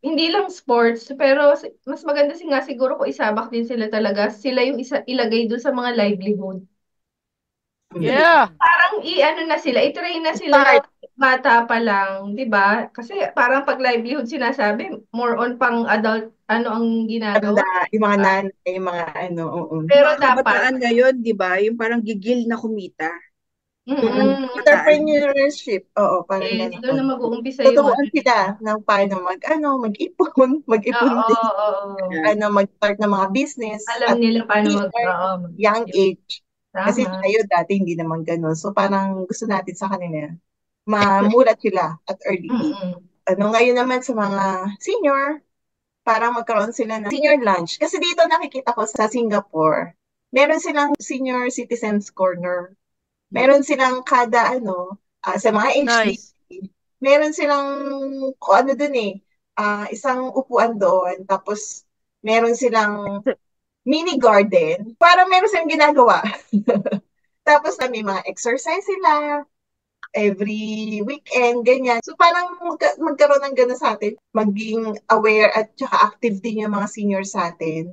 hindi lang sports, pero mas maganda nga siguro kung isabak din sila talaga. Sila yung ilagay dun sa mga livelihood. Mm. Yeah. Parang i-ano na sila, i-train na sila ng Start. bata pa lang, 'di ba? Kasi parang pag livelihood sinasabi, more on pang adult ano ang ginagawa, Tanda, 'di yung mga ba? nanay, yung mga ano, oo. Pero Mga dapat, kabataan ngayon, di ba? Yung parang gigil na kumita. Yung mga mm, kabataan. Entrepreneurship, oo, parang yes, doon gano'n. na mag-uumpisa yung Tuturuan ano sila nila. ng paano mag-ipon, mag-ipon Oo, din, oo. Yan. ano, mag-start ng mga business Alam at nila paano oo, young mag-isip. age. Kasi Tama. tayo dati hindi naman gano'n. So parang gusto natin sa kanila, mamulat sila at early age. Mm. Ano, ngayon naman sa mga senior, parang magkaroon sila ng senior lunch. Kasi dito nakikita ko sa Singapore, meron silang senior citizens corner. Meron silang kada ano, sa mga Nice. HDB, meron silang kung ano dun eh, isang upuan doon, tapos meron silang mini garden, parang meron silang ginagawa. Tapos na may mga exercise sila, every weekend, ganyan. So parang magkaroon ng gano'n sa atin, maging aware at saka active din yung mga senior sa atin.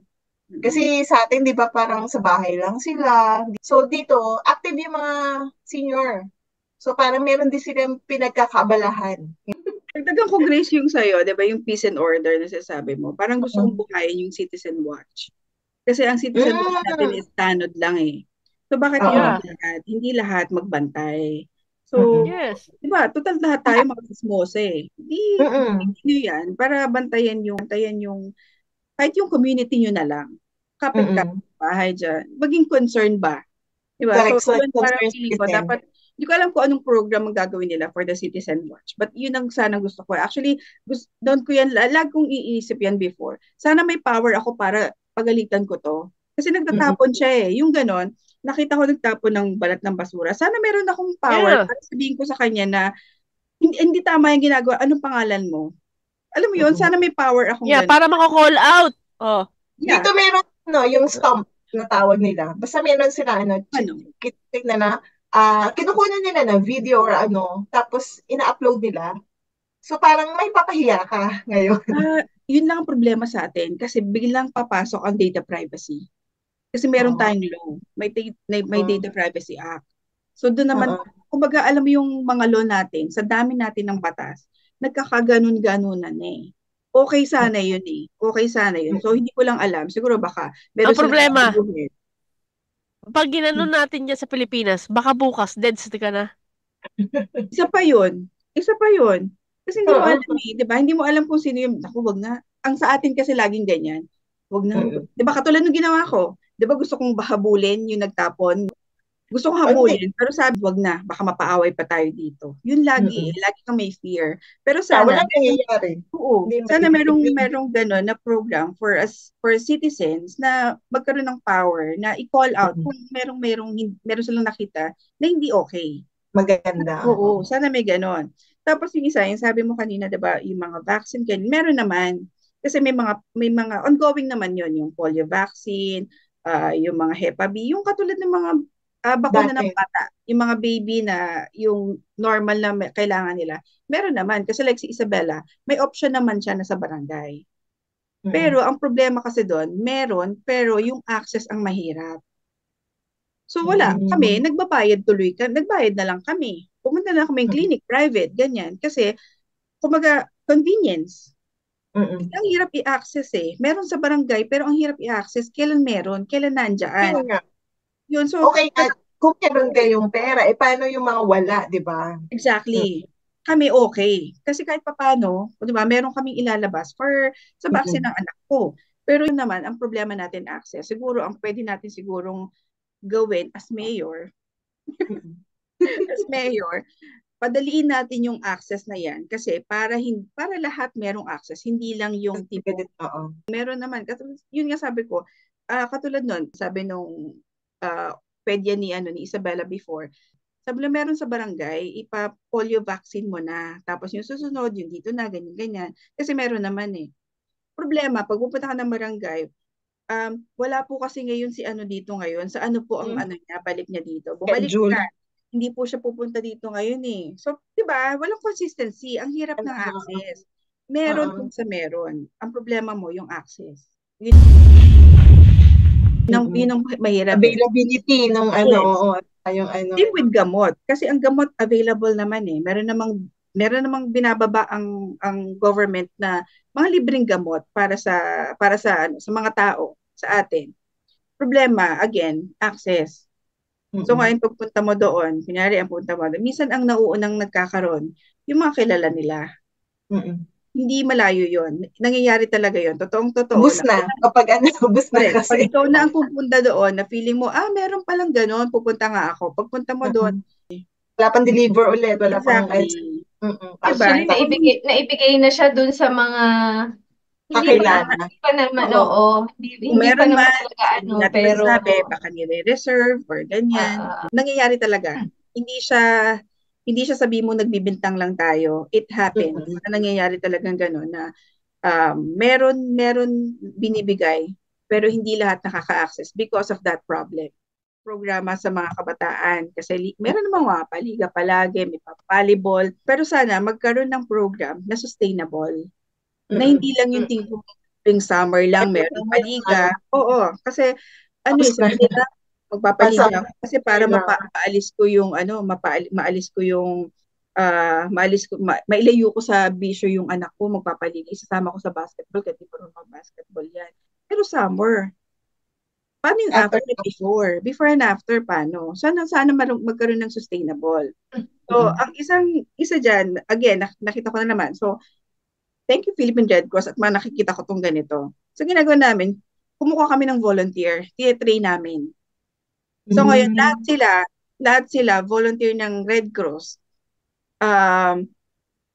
Mm. Kasi sa atin, di ba, parang sa bahay lang sila. So dito, active yung mga senior. So parang meron din silang pinagkakabalahan. Dagdagan ko, Grace, yung sa'yo, di ba, yung peace and order na sasabi mo. Parang gusto kong Mm. buhayin yung Citizen Watch. Kasi ang Citizen Watch natin Mm. is tanod lang eh. So bakit hindi Oo. Yeah. lahat? Hindi lahat magbantay. So, Mm. Yes. di ba, total lahat tayo mga chismosa eh. Di, Mm. nyo yan para bantayan yung, kahit yung community nyo na lang. Kapit ka Mm. bahay dyan. Maging concern ba? Di ba? Correct. So, So, yun parang concerned feeling ko, citizen. dapat, hindi ko alam kung anong program ang gagawin nila for the Citizen Watch. But yun ang sana gusto ko. Actually, doon ko yan, lag kong iisip yan before. Sana may power ako para pagalitan ko to. Kasi Mm. nagtatapon siya eh. Yung ganon, nakita ko nagtapon ng balat ng basura. Sana meron akong power Yeah. para sabihin ko sa kanya na hindi tama yung ginagawa. Anong pangalan mo? Alam mo yun, Mm. sana may power akong Yeah, ganon. para maka-call out. Oh. Yeah. Dito meron no, yung stump na tawag nila. Basta meron sila ano, Ano? tignan na kinukuha nila na video or ano, tapos ina-upload nila. So parang may papahiya ka ngayon. Yun lang ang problema sa atin kasi biglang papasok ang data privacy. Kasi meron Oo. tayong law. May Oo. Data Privacy Act. So doon naman, Oo. kumbaga alam mo yung mga law natin, sa dami natin ng batas, nagkakaganon-ganunan eh. Okay sana yun eh. Okay sana yun. So hindi ko lang alam. Siguro baka Ang meron silang problema, baguhin. pag ginanon natin yan sa Pilipinas, baka bukas, dead ka na. Isa pa yun. Isa pa yun. Kasi hindi mo Oo. alam eh. Di ba? Hindi mo alam kung sino yung, naku, wag na. Ang sa atin kasi laging ganyan. Wag na. Mm. Di ba katulad ng ginawa ko? Di ba gusto kong bahabulin yung nagtapon? Gusto kong O, hindi. habulin, pero sabi, wag na, baka mapaaway pa tayo dito. Yun lagi, Mm. lagi kang may fear. Pero Wala sana, nangyayari. oo, Hindi sana madidinig. merong gano'n na program for us, for citizens na magkaroon ng power na i-call out Mm. kung meron silang nakita na hindi okay. Maganda. Oo, sana may gano'n. Tapos yung isa, yung sabi mo kanina, 'di ba, yung mga vaccine meron naman. Kasi may mga ongoing naman yon, yung polio vaccine, yung mga Hep B, yung katulad ng mga bakuna ng Dati. bata, yung mga baby na yung normal na kailangan nila. Meron naman kasi like si Isabella, may option naman siya na sa barangay. Mm. Pero ang problema kasi doon, meron pero yung access ang mahirap. So wala, kami Mm. nagbayad na lang kami. Pumunta na kami Mm. clinic, private, ganyan. Kasi, kumaga, convenience. Mm. Ang hirap i-access eh. Meron sa barangay, pero ang hirap i-access. Kailan meron? Kailan nandyan? Yun nga. Yun, so, Okay nga, kung meron kayong pera, paano yung mga wala, di ba? exactly. Kami okay. Kasi kahit papano, di ba, meron kaming ilalabas sa vaccine Mm. ng anak ko. Pero yun naman, ang problema natin access. Siguro, ang pwede natin sigurong gawin Mm. as mayor, padaliin natin yung access na yan kasi para lahat merong access, hindi lang yung tipo Oo. meron naman. Yun nga sabi ko, katulad nun, sabi nung pedya ni Isabella before, sabi na meron sa barangay, ipa-polio vaccine mo na. Tapos yung susunod, yung dito na, ganyan, ganyan. Kasi meron naman eh. Problema, pag pupunta ka ng barangay, wala po kasi ngayon si ano dito ngayon. Sa ano po ang Mm. ano niya, balik niya dito. Bumalik Schedule. na. Hindi po siya pupunta dito ngayon eh. So, di ba, walang consistency. Ang hirap ng access. Meron Oo. kung sa meron. Ang problema mo, yung access. Mm-mm. Yun ang mahirap. Availability nung Yes. oo, yung Same with gamot. Kasi ang gamot available naman eh. Meron namang binababa ang government na mga libreng gamot sa mga tao, sa atin. Problema, again, access. So Mm-mm. ngayon pagpunta mo doon, kunyari ang punta mo doon, minsan ang nauunang nagkakaroon, yung mga kilala nila. Mm-mm. Hindi malayo yon. Nangyayari talaga yon. Totoong-totoo. Ubus na. Kapag ubus na Correct. Pag kasi. ikaw na ang pupunta doon, na feeling mo, meron palang ganon, pupunta nga ako. Pagpunta mo doon, Wala pang deliver ulit. Wala pang exactly. Actually, Diba? naibigay na siya dun sa mga Kakilala. hindi pa naman, Oo. oo. Kung Hindi pa meron naman man, talaga hindi natin pero masasabi, baka nire-reserve or ganyan. Nangyayari talaga. Hindi siya sabi mo nagbibintang lang tayo. It happens. Na nangyayari talagang gano'n na meron binibigay pero hindi lahat nakaka-access because of that problem. Programa sa mga kabataan kasi meron namang mga paliga palagi, may volleyball, pero sana magkaroon ng program na sustainable. Na hindi lang yung tuwing summer lang meron paliga. Oo, kasi sabi nila magpapaliga ako kasi para maalis ko yung mailayo ko sa bisyo yung anak ko, magpapaliga, isasama ko sa basketball kasi parang mag-basketball yan. Pero summer, paano yung after and before? Before and after, paano? Sana magkaroon ng sustainable. So, ang isa dyan, again, nakita ko na naman. So, thank you Philippine Red Cross at nakikita ko tong ganito. So ginagawa namin, kumukuha kami ng volunteer, tine-train namin. So ngayon, lahat sila volunteer ng Red Cross.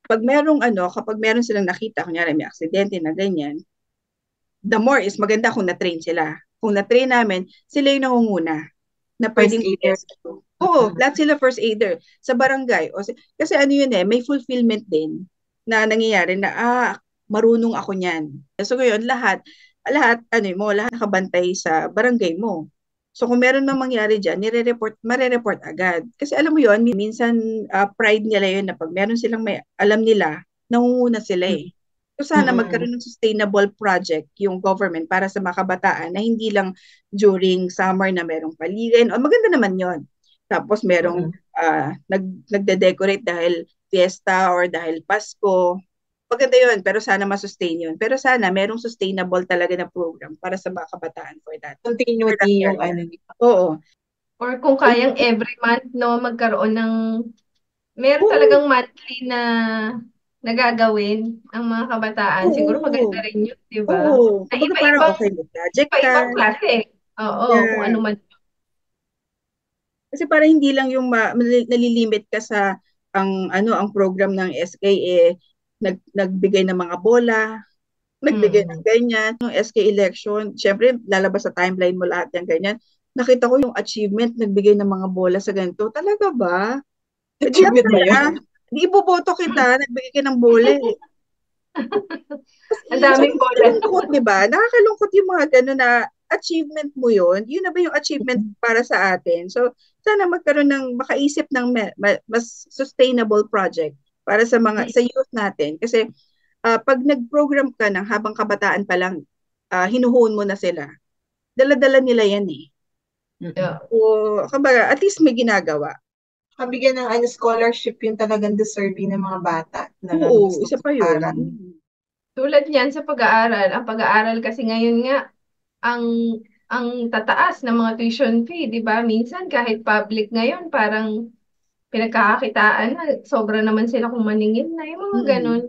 Kapag meron silang nakita, kunyari may aksidente na ganyan, the more is maganda kung na-train sila. Kung na-train namin, sila yung nangunguna na pwedeng i-rescue. Oo, lahat sila first aider sa barangay. Kasi may fulfillment din na nangyayari na marunong ako niyan. So ngayon lahat nakabantay sa barangay mo. So kung meron mang mangyari diyan, marereport agad. Kasi alam mo yon, minsan pride nila yun na pag meron silang alam nila, nangunguna sila eh. So sana magkaroon ng sustainable project yung government para sa mga kabataan na hindi lang during summer na merong paligan. Maganda naman yon. Tapos merong nagde-decorate dahil fiesta or dahil Pasko. Maganda yun, pero sana masustain yun. Pero sana merong sustainable talaga na program para sa mga kabataan for that. Continuity yung Oo. Or kung kayang every month, no, magkaroon ng, meron talagang monthly na nagagawin ang mga kabataan. Siguro maganda rin yun, di ba? Oo. Na Kumbaga parang okay, project ka. iba-ibang klase. Oo, kung ano man. Kasi para hindi lang yung nalilimit ka sa ang program ng SK nagbigay ng mga bola, nagbigay ng ganyan, yung SK election, syempre lalabas sa timeline mo lahat yan ganyan. Nakita ko yung achievement, nagbigay ng mga bola sa ganito. Talaga ba? Achievement ba yan? Di iboboto kita, nagbigay ka ng bola eh. Ang daming bola. Nakakalungkot, di ba? Nakakalungkot yung mga gano'n na achievement mo yun. Yun na ba yung achievement para sa atin? So, sana magkaroon makaisip ng mas sustainable project para sa youth natin. Kasi pag nag-program ka ng habang kabataan pa lang, hinuhon mo na sila. Dala-dala nila yan eh. So, kumbaga, at least may ginagawa. Kabigyan ng scholarship yung talagang deserving ng mga bata. Oo, isa pa yun. Tulad niyan sa pag-aaral. Ang pag-aaral kasi ngayon nga, ang tataas ng mga tuition fee, di ba? Minsan kahit public ngayon, parang pinagkakakitaan na, sobra naman sila kung maningil na. Yung mga ganun.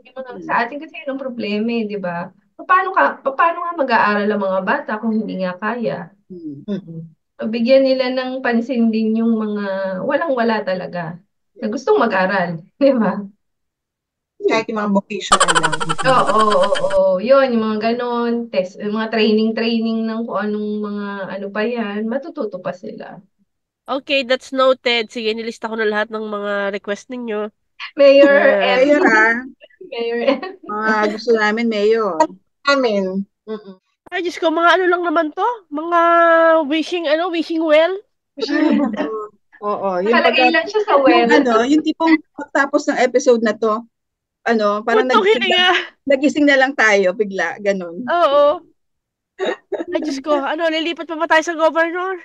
Sa atin kasi yun ang problema, di ba? Paano nga mag-aaral ang mga bata kung hindi nga kaya? Bigyan nila ng pansin din yung mga walang-wala talaga na gustong mag-aral, di ba? Kahit yung mga vocational lang. Oo. Yun, yung mga ganon, test, yung mga training ng kung anong mga ano pa yan, matututo pa sila. Okay, that's noted. Sige, nilista ko na lahat ng mga request ninyo. Mayor Mayor gusto namin, Mayor. Amin. Ay, Diyos ko, mga ano lang naman to? Mga wishing well? Oo. Nakalagay lang siya sa well. Yung tipong pagtapos ng episode na to, parang Puntong hininga. nagising na lang tayo bigla, ganun. Oo. Ay, Diyos ko. Lilipat pa ba tayo sa governor?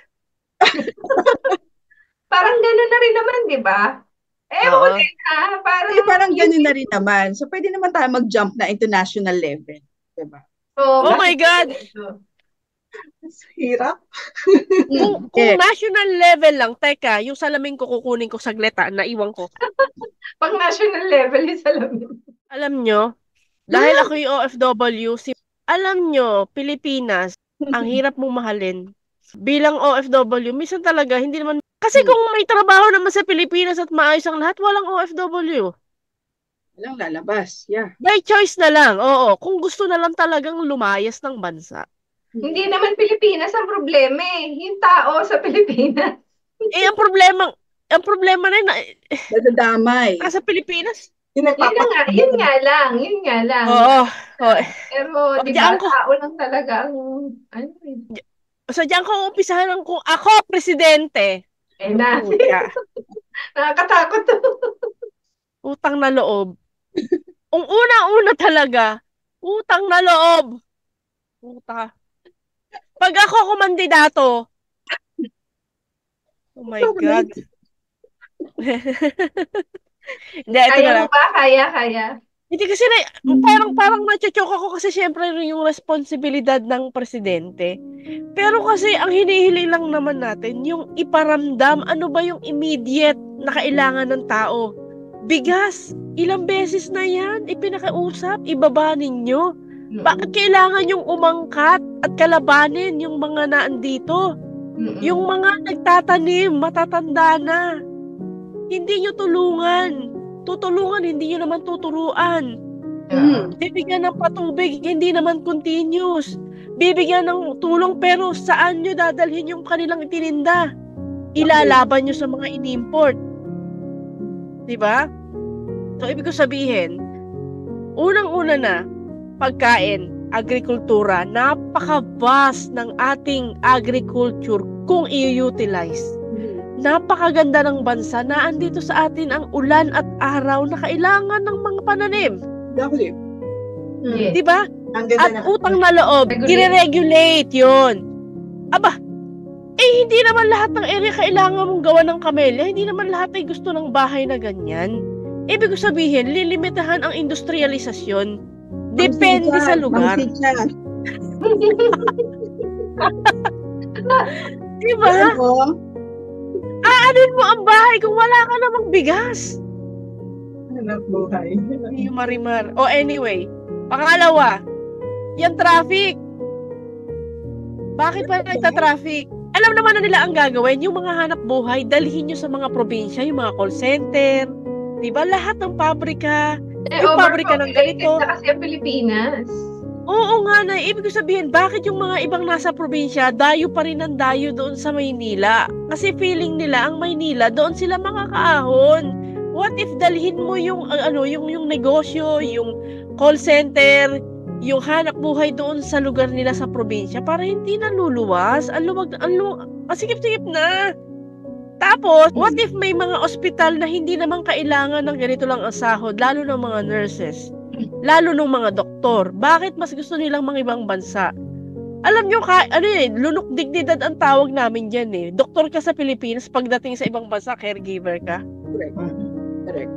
Parang gano'n na rin naman, di ba? Ewan ko Oo. din, parang, Kasi parang ganun na rin naman. So, pwede naman tayo mag-jump na international level. Diba? Oh my bakit God! ganito? Hirap. Kung national level lang, teka, yung salamin ko kukunin ko saglit naiwan ko. Pang national level yung salamin. Alam nyo, dahil ako yung OFW, alam nyo, Pilipinas, ang hirap mong mahalin. Bilang OFW, minsan talaga, hindi naman, kasi kung may trabaho naman sa Pilipinas at maayos ang lahat, walang OFW. Walang lalabas. Yeah. By choice na lang, oo. Kung gusto na lang talagang lumayas ng bansa. Hindi naman Pilipinas ang problema eh. Yung tao sa Pilipinas. Ang problema na Nadadamay. nasa Pilipinas. Yun Yun nga lang. Oo. Pero, di ba, tao lang talaga ang, So, diyan ko umpisahan kung ako, presidente. Puta. Nakakatakot to. Utang na loob. Ang una-una talaga, utang na loob. Puta. Pag ako kumandidato, oh my God. Hindi, ito Kaya na mo lang. ba? Kaya. Hindi kasi parang nachochoke ako kasi syempre yung responsibilidad ng presidente. Pero kasi ang hinihiling lang naman natin, yung iparamdam, ano ba yung immediate na kailangan ng tao. Bigas, ilang beses na yan, ipinakausap, ibaba ninyo. Bakit kailangan yung umangkat at kalabanin yung mga naandito? Yung mga nagtatanim, matatanda na. Hindi nyo tulungan. Tutulungan, hindi nyo naman tuturuan. Bibigyan ng patubig, hindi naman continuous. Bibigyan ng tulong, pero saan nyo dadalhin yung kanilang itininda? Ilalaban nyo sa mga inimport. Diba? So, ibig ko sabihin, unang-una na, pagkain, agrikultura, napaka-vast ng ating agriculture kung i-utilize. Napakaganda ng bansa na andito sa atin ang ulan at araw na kailangan ng mga pananim. Exactly. Diba? At utang na loob, i-regulate yun. Aba, hindi naman lahat ng area kailangan mong gawa ng kamelya. Hindi naman lahat ay gusto ng bahay na ganyan. Ibig sabihin, lilimitahan ang industrialisasyon. Depende sa lugar. Diba? Aanin mo ang bahay kung wala ka namang bigas. Hanap buhay. Yung marimar. Anyway, pangalawa, yung traffic. Bakit ba nagta-traffic? Alam naman na nila ang gagawin, yung mga hanap buhay, dalhin nyo sa mga probinsya, yung mga call center, diba? Lahat ng pabrika, yung pabrika ng ganito. Kasi ang Pilipinas. Oo nga na, ibig sabihin, bakit yung mga ibang nasa probinsya, dayo pa rin ang dayo doon sa Maynila? Kasi feeling nila, ang Maynila, doon sila makakaahon. What if dalhin mo yung negosyo, yung call center, yung hanap buhay doon sa lugar nila sa probinsya para hindi na luluwas? Ang sikip-sikip na. Tapos, what if may mga ospital na hindi naman kailangan ng ganito lang ang sahod, lalo ng mga nurses? Lalo ng mga doktor. Bakit mas gusto nilang mga ibang bansa? Alam nyo, lunok dignidad ang tawag namin dyan eh. Doktor ka sa Pilipinas, pagdating sa ibang bansa, caregiver ka. Correct.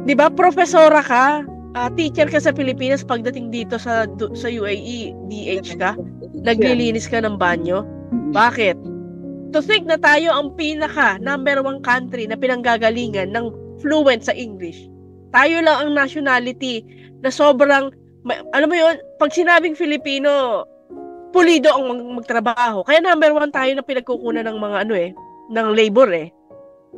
Diba? Profesora ka, teacher ka sa Pilipinas, pagdating dito sa UAE, DH ka, naglilinis ka ng banyo. Bakit? To think na tayo ang pinaka number 1 country na pinanggagalingan ng fluent sa English. Tayo lang ang nationality na sobrang, alam mo yun, pag sinabing Filipino, pulido ang magtrabaho. Kaya number 1 tayo na pinagkukunan ng mga ng labor eh.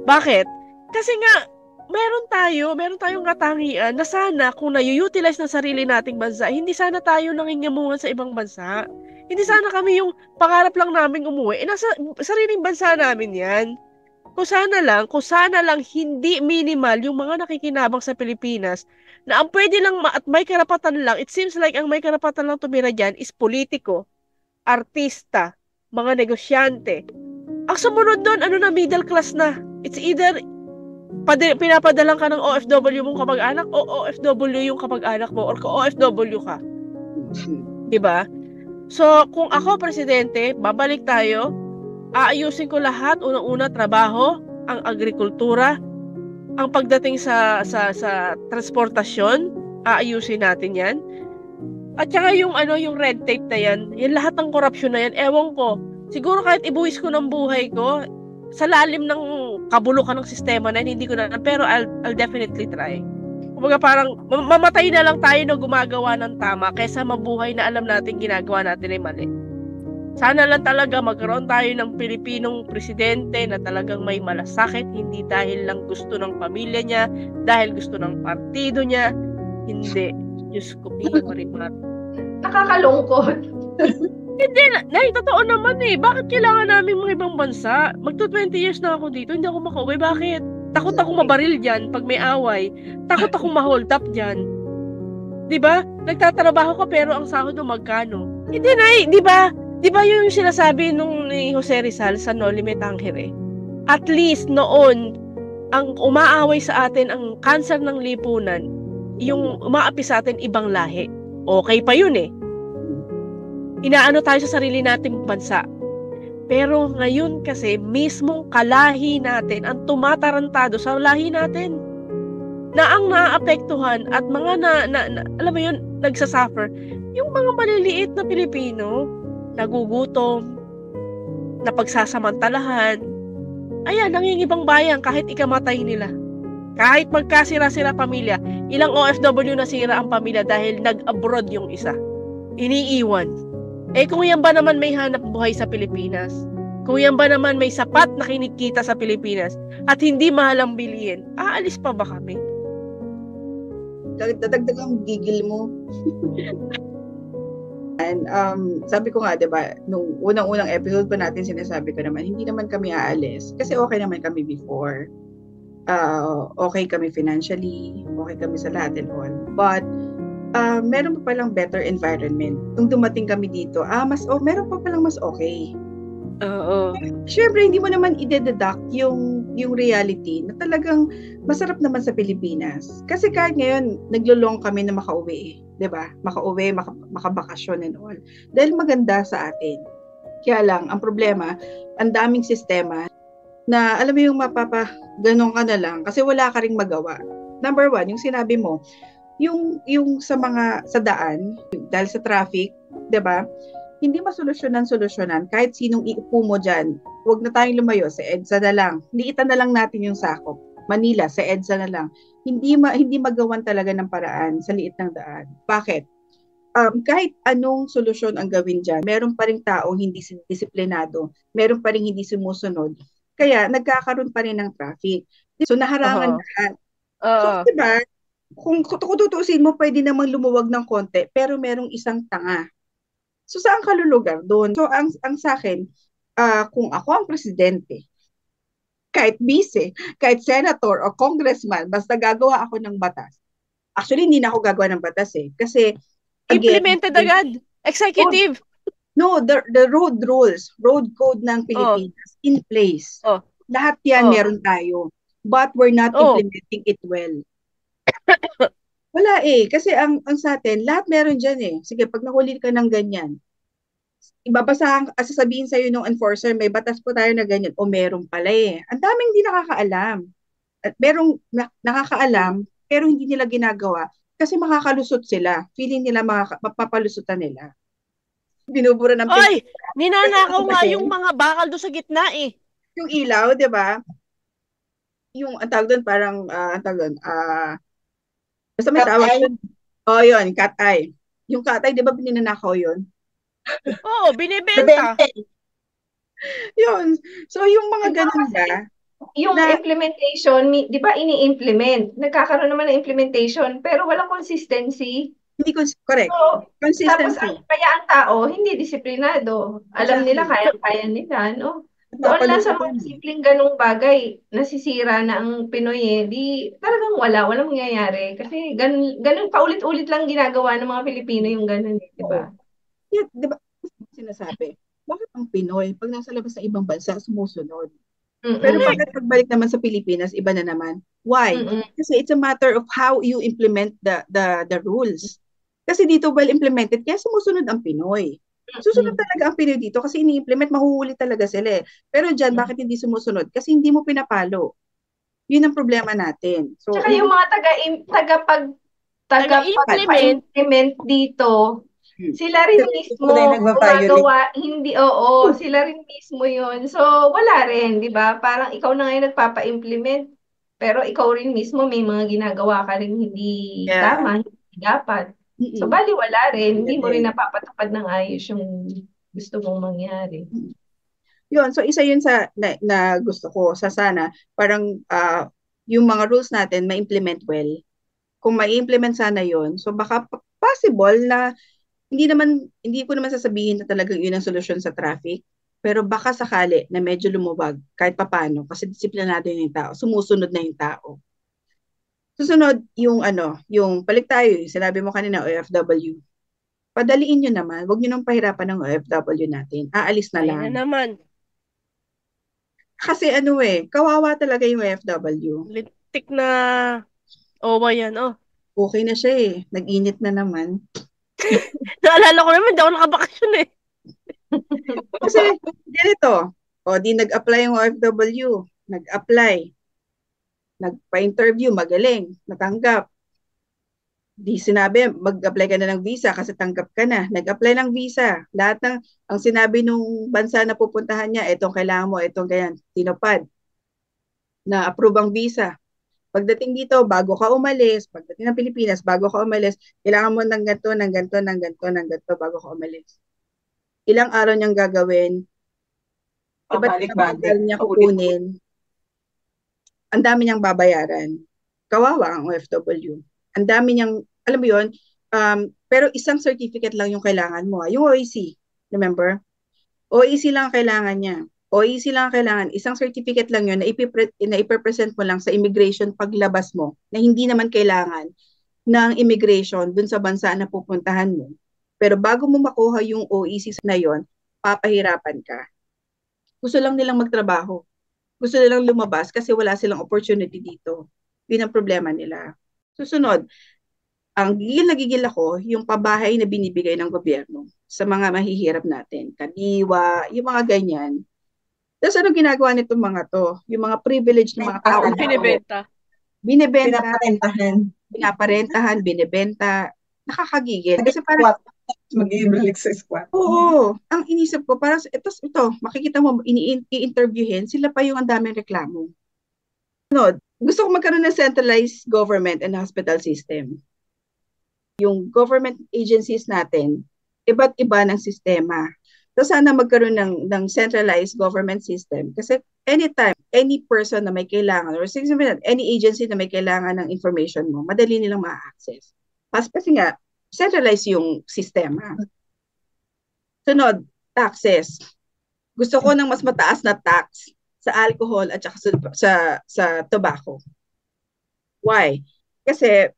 Bakit? Kasi nga, meron tayong katangian na sana kung na-utilize ng sarili nating bansa, hindi sana tayo nangingamuhan sa ibang bansa. Hindi sana kami yung pangarap lang namin umuwi. Nasa sariling bansa namin yan. Kung sana lang hindi minimal yung mga nakikinabang sa Pilipinas na ang pwede lang at may karapatan lang, it seems like ang may karapatan lang tumira dyan is politiko, artista, mga negosyante. Ang sumunod doon, middle class na. It's either pinapadalan ka ng OFW mong kamag-anak o OFW yung kamag-anak mo or OFW ka. Diba? So, kung ako presidente, babalik tayo, aayusin ko lahat, unang-una trabaho, ang agrikultura, ang pagdating sa transportasyon, aayusin natin 'yan. At saka yung red tape na 'yan, yung lahat ng korupsyon na 'yan, ewan ko. Siguro kahit ibuwis ko ng buhay ko sa lalim ng kabulukan ng sistema na yun, hindi ko na, pero I'll definitely try. Kumbaga parang mamatay na lang tayo na gumagawa ng tama kaysa mabuhay na alam natin ginagawa natin ay mali. Sana lang talaga magkaroon tayo ng Pilipinong presidente na talagang may malasakit, hindi dahil lang gusto ng pamilya niya, dahil gusto ng partido niya. Hindi. Diyos ko, Pia Marimar. Nakakalungkot. Hindi, totoo naman eh. Bakit kailangan namin mga ibang bansa? Magto 20 years na ako dito, hindi ako makauwi. Bakit? Takot akong mabaril dyan pag may away. Takot akong ma-hold up dyan. Diba? Nagtatrabaho ka pero ang sahod mo magkano? Hindi na eh, diba? Diba yung sinasabi nung ni Jose Rizal sa No Limit Angere? At least noon, ang umaaway sa atin, ang cancer ng lipunan, yung umaapi sa atin ibang lahi. Okay pa yun eh. Inaano tayo sa sarili nating bansa. Pero ngayon kasi, mismong kalahi natin ang tumatarantado sa lahi natin. Na ang naaapektuhan at mga alam mo yun, nagsasuffer, yung mga maliliit na Pilipino, nagugutom, napagsasamantalahan, ayan, ang yung ibang bayan, kahit ikamatay nila. Kahit magkasira-sira pamilya, ilang OFW nasira ang pamilya dahil nag-abroad yung isa. Iniiwan. Kung yan ba naman may hanap buhay sa Pilipinas? Kung yan ba naman may sapat na kinikita sa Pilipinas at hindi mahal ang bilihin, aalis pa ba kami? Dadagdag ang gigil mo. And sabi ko nga, 'di ba, nung unang-unang episode pa natin sinasabi ko naman, hindi naman kami aalis kasi okay naman kami before. Okay kami financially, okay kami sa lahat and all. But meron pa palang better environment. Nung dumating kami dito, meron pa palang mas okay. Oo. Siyempre, hindi mo naman i-deduct yung reality na talagang masarap naman sa Pilipinas. Kasi kahit ngayon, naglo-long kami na makauwi. 'Di ba? Makauwi, makabakasyon and all. Dahil maganda sa atin. Kaya lang, ang problema, ang daming sistema na alam mo yung ganun ka na lang kasi wala ka ring magawa. Number one, yung sinabi mo, yung sa daan, dahil sa traffic, 'di ba? Hindi masolusyonan kahit sinong iupo mo diyan. Huwag na tayong lumayo, sa EDSA na lang. Liitan na lang natin yung sakop. Manila, sa EDSA na lang. Hindi magawan talaga ng paraan sa liit ng daan. Bakit? Kahit anong solusyon ang gawin diyan, meron pa ring taong hindi disiplinado, meron pa ring hindi sumusunod. Kaya nagkakaroon pa rin ng traffic. So naharangan lahat. So, 'di ba? Kung tutuusin mo, pwede namang lumuwag ng konti, pero merong isang tanga. So, saan ka lulugar doon? So, ang sa akin, kung ako ang presidente, kahit vice, kahit senator o congressman, basta gagawa ako ng batas. Actually, hindi na ako gagawa ng batas eh. Kasi, again, implemented agad. Executive. No, the road rules, road code ng Pilipinas in place. Lahat yan meron tayo. But we're not implementing it well. Wala eh. Kasi ang sa atin, lahat meron dyan eh. Sige, pag nahuli ka ng ganyan, sasabihin sa'yo ng enforcer, may batas po tayo na ganyan. O meron pala eh. Ang daming hindi nakakaalam. At merong nakakaalam, pero hindi nila ginagawa kasi makakalusot sila. Feeling nila mapapalusutan nila. Binubura ng Oy, ninanakaw nga yung mga bakal doon sa gitna eh. Yung ilaw, 'di ba? Yung ang tawag doon parang basta may tawag doon. Yun, cat eye. Yung cat eye, 'di ba ninanakaw 'yun? Oo, binibenta. Yun. So yung mga ganun ba? Yung implementation, di ba ini-implement? Nagkakaroon naman ng implementation, pero walang consistency. Hindi correct. So, Consistency. Tapos kaya ang tao, hindi disiplinado. Alam nila, kaya nila, no? Doon lang sa mga simpleng ganung bagay, nasisira na ang Pinoy eh. Di, talagang walang mangyayari. Kasi ganun paulit-ulit lang ginagawa ng mga Pilipino yung ganun, di ba? Yeah, di ba? Sinasabi, bakit ang Pinoy, pag nasa labas sa ibang bansa, sumusunod? Pero Mm-mm. bakit pagbalik naman sa Pilipinas, iba na naman? Why? Mm-mm. Kasi it's a matter of how you implement the rules. Kasi dito well implemented, kaya sumusunod ang Pinoy. Susunod Mm-mm. talaga ang Pinoy dito kasi ini-implement, mahuhuli talaga sila eh. Pero dyan, bakit hindi sumusunod? Kasi hindi mo pinapalo. Yun ang problema natin. So, Tsaka yung mga Taga-implement, tagapagpa-implement dito, sila rin Sila yung tunay mismo nagva-violate. gumagawa, hindi, oo, sila rin mismo yun. So, wala rin, di ba? Parang ikaw na ngayon nagpapa-implement, pero ikaw rin mismo may mga ginagawa ka rin hindi yeah. tama, hindi dapat. So, Mm-mm. bali wala rin, hindi mo rin Galing. napapatupad ng ayos yung gusto mong mangyari. Yun, so isa yun sa na gusto ko sa sana parang yung mga rules natin ma-implement well. Kung ma-implement sana yun, so baka possible na hindi ko naman sasabihin na talagang yun ang solusyon sa traffic, pero baka sakali na medyo lumubag kahit papaano kasi disiplinado yung tao, sumusunod na yung tao. Susunod yung yung balik tayo, yung sinabi mo kanina OFW. Padaliin nyo naman, wag nyo nang pahirapan ng OFW natin. Aalis na ayun lang. na naman. Kasi kawawa talaga yung OFW. Lintik na owa yan. Oh. Okay na siya eh. Nag-init na naman. Naalala ko naman, di ako nakabakasyon eh. Kasi, ganito. Di nag-apply yung OFW. Nag-apply. Nagpa-interview, magaling. Natanggap. Di sinabi, mag-apply ka na ng visa kasi tanggap ka na. Nag-apply ng visa. Lahat ang sinabi nung bansa na pupuntahan niya, itong kailangan mo, itong ganyan, tinupad. Na-approve ang visa. Pagdating dito, bago ka umalis, pagdating ng Pilipinas, bago ka umalis, kailangan mo ng ganito, ng ganito, ng ganito, ng ganito, bago ka umalis. Ilang araw niyang gagawin, iba't ibang Pabalik-balik. tagal niya kukunin, ang dami niyang babayaran. Kawawa ang OFW. Ang dami niyang, alam mo yun, pero isang certificate lang yung kailangan mo. Yung OEC, remember? OEC lang ang kailangan niya. OEC lang ang kailangan. Isang certificate lang yun na ipipresent mo lang sa immigration paglabas mo na hindi naman kailangan ng immigration dun sa bansa na pupuntahan mo. Pero bago mo makuha yung OEC na yon, papahirapan ka. Gusto lang nilang magtrabaho. Gusto nilang lumabas kasi wala silang opportunity dito. Yun ang problema nila. Susunod, ang gigil ako, yung pabahay na binibigay ng gobyerno sa mga mahihirap natin. Kadiwa, yung mga ganyan. Tapos ano ginagawa nitong mga to? Yung mga privileged na mga tao. Binibenta. Binibenta, Pinaparentahan. pinaparentahan, binibenta. Nakakagigil. Kasi parang, Squat. Mag-i-balik sa squat. oo, ang inisip ko, parang, ito, makikita mo, i-interviewin, sila pa yung ang daming reklamo. Gusto ko magkaroon ng centralized government and hospital system. Yung government agencies natin, iba't iba ng sistema. So sana magkaroon ng centralized government system kasi anytime, any person na may kailangan or any agency na may kailangan ng information mo, madali nilang ma-access. Kasi nga, centralized yung sistema. Sunod, taxes. Gusto ko ng mas mataas na tax sa alcohol at saka sa tobacco. Why? Kasi,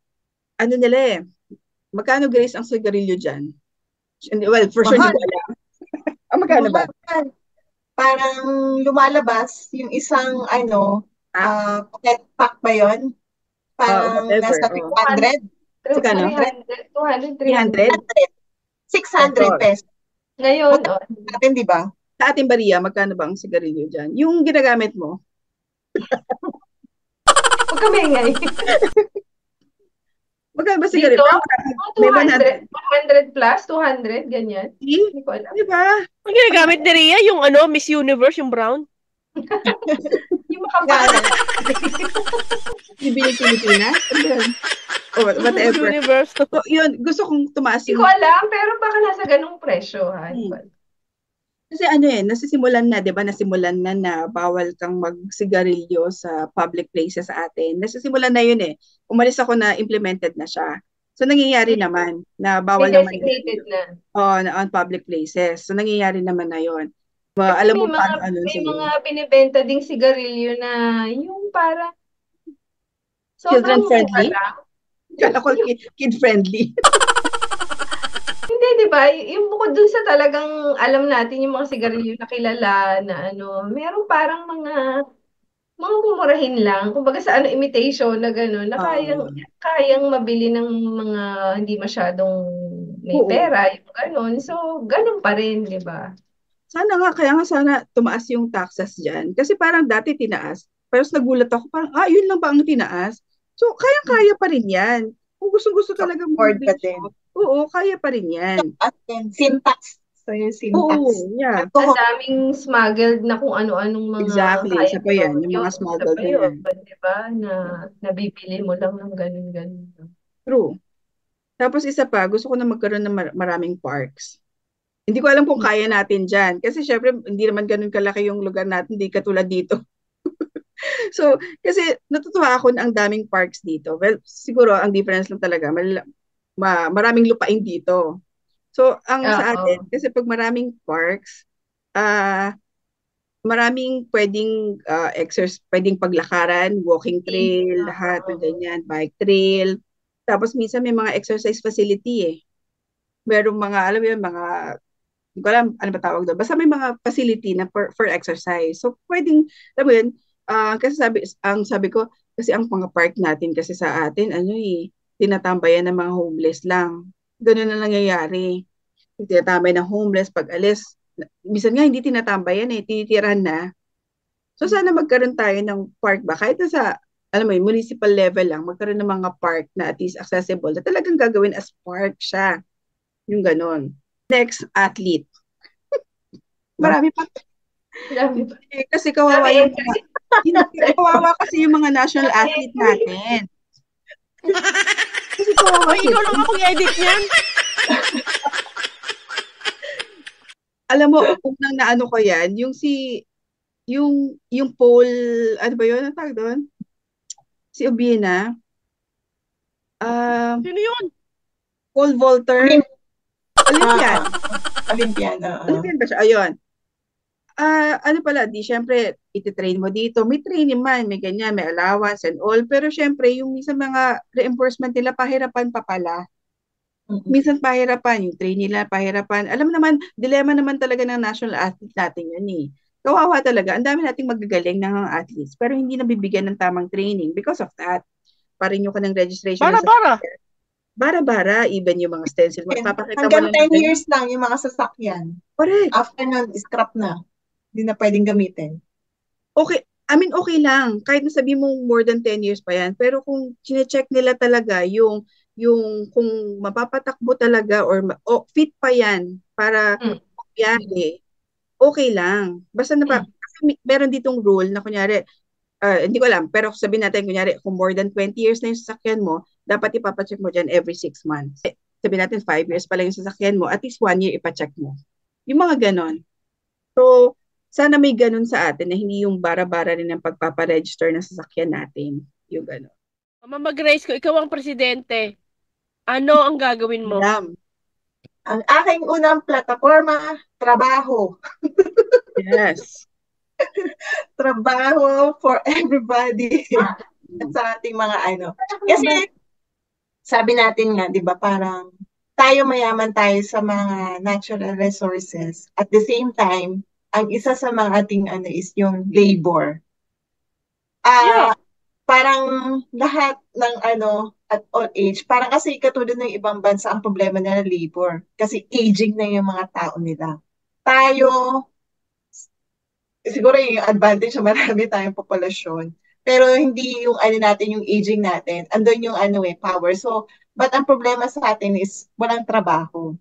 magkano Grace ang sigarilyo dyan? Well, for sure, Mahal. hindi ko alam. Magkano ba? Parang lumalabas yung isang pocket pack ba yun? Parang whatever. nasa 300. Magkano? 300, 300? 600 pesos. Ngayon, Natin, di ba? Sa ating bariya, magkano ba ang sigarilyo dyan? Yung ginagamit mo? huwag kami ngay. Magkano ba Dito, sigarilyo? May 200, 100 plus, 200, ganyan. Hindi ko alam. Di ba? Ang ginagamit ni Rhea, yung Miss Universe, yung brown. Yung makapal. Bibili Pilipinas? Whatever. Miss Universe. So, yun, gusto kong tumaas Hindi yung... ko alam, pero baka nasa ganung presyo. Ha? Kasi nasisimulan na, di ba, nasimulan na bawal kang magsigarilyo sa public places sa atin. Nasisimulan na yun eh. Umalis ako na implemented na siya. So, nangyayari naman na bawal naman. Designated na. Na on public places. So, nangyayari naman na yun. Alam mo paano may mga binibenta ding sigarilyo na yung para children friendly? Kala Kala ko kid friendly. Hindi, di ba? Yung bukod dun sa talagang alam natin yung mga sigarilyo na kilala na ano, meron parang mga mumurahin lang. Kumbaga sa ano, imitation na gano'n, na kayang mabili ng mga hindi masyadong may Oo. pera, yung gano'n. So, gano'n pa rin, di ba? Sana nga, kaya nga sana tumaas yung taxes dyan. Kasi parang dati tinaas. Pero nagulat ako, parang, yun lang ba ang tinaas? So, kaya-kaya pa rin yan. Kung gusto-gusto So, talaga afford ka bumili din. oo, kaya pa rin yan. At then, syntax. So, yung syntax. Oo, yeah. Ang Alcohol. daming smuggled na kung ano-anong mga Exactly. kaya Isa pa yan. Yung yun. mga Isa smuggled pa na yun, yan. di ba? Na nabibili mo lang ng gano'n-gano'n. True. Tapos isa pa, gusto ko na magkaroon ng maraming parks. Hindi ko alam kung kaya natin dyan. Kasi syempre, hindi naman ganun kalaki yung lugar natin. Hindi katulad dito. So, kasi natutuwa ako na ang daming parks dito. Well, siguro ang difference lang talaga, maraming lupain dito. So, ang sa Oo. atin, kasi pag maraming parks, maraming pwedeng pwedeng paglakaran, walking trail, lahat ng ganyan, bike trail. Tapos minsan may mga exercise facility eh. Merong mga, alam mo yun, mga hindi ko alam ano ba tawag doon. Basta may mga facility na for exercise. So, pwedeng, alam mo yun, kasi sabi ko, kasi ang mga park natin kasi sa atin, tinatambayan ng mga homeless lang. Ganun na nangyayari. Tinatambay ng homeless, pag alis, minsan nga hindi tinatambayan tinitirahan na. So, sana magkaroon tayo ng park ba? Kahit na sa, alam mo yun, municipal level lang, magkaroon ng mga park na at least accessible, na talagang gagawin as park siya. Yung ganun. Next, athlete. Marami pa. Kasi kawawa yung kawawa kasi yung mga national athlete natin. Kasi kawawa sila. Ikaw lang ako i-edit yan. Alam mo, unang naano ko yan, yung Paul, ano ba yun? Ang tawag doon? Si Obina. Sino yun? Paul Volter. Olympian. Olympian. Olympian ba siya? Ayun. Ano pala, syempre, ititrain mo dito. May training man, may ganyan, may allowance and all. Pero syempre, yung minsan mga reimbursement nila, pahirapan pa pala. Minsan pahirapan, yung train nila, pahirapan. Alam naman, dilema naman talaga ng national athlete natin yan eh. Kawawa talaga. Ang dami nating magagaling ng mga athletes, pero hindi nabibigyan ng tamang training because of that. Parenew ka ng registration. Bara-bara. Bara-bara, even yung mga stencil. Magpapakita mo Hanggang lang 10 years lang yung mga sasakyan. Correct. After nun, scrap na. Hindi na pwedeng gamitin. Okay, I mean, okay lang. Kahit nasabi mo more than 10 years pa yan. Pero kung chine-check nila talaga yung kung mapapatakbo talaga or fit pa yan para biyahe, okay lang. Basta kasi meron ditong rule na kunyari, hindi ko alam, pero sabihin natin kunyari, kung more than 20 years na yung sasakyan mo, dapat ipapacheck mo dyan every 6 months. Sabihin natin 5 years pa lang yung sasakyan mo, at least 1 year ipacheck mo. Yung mga ganon. So, sana may ganun sa atin na hindi yung bara-bara rin ang pagpaparegister ng sasakyan natin. Yung ganon. Mama Grace, ko ikaw ang presidente. Ano ang gagawin mo? Madam. Ang aking unang plataforma, trabaho. Yes. Trabaho for everybody. At sa ating mga ano. Kasi, sabi natin nga, di ba, parang tayo mayaman tayo sa mga natural resources. At the same time, ang isa sa mga ating ano is yung labor. Yeah. Parang lahat ng ano at all age, parang kasi katulad ng ibang bansa ang problema nila labor. Kasi aging na yung mga tao nila. Tayo, siguro yung advantage na marami tayong populasyon. Pero hindi yung ano natin, yung aging natin. Andun yung ano power. So, but ang problema sa atin is walang trabaho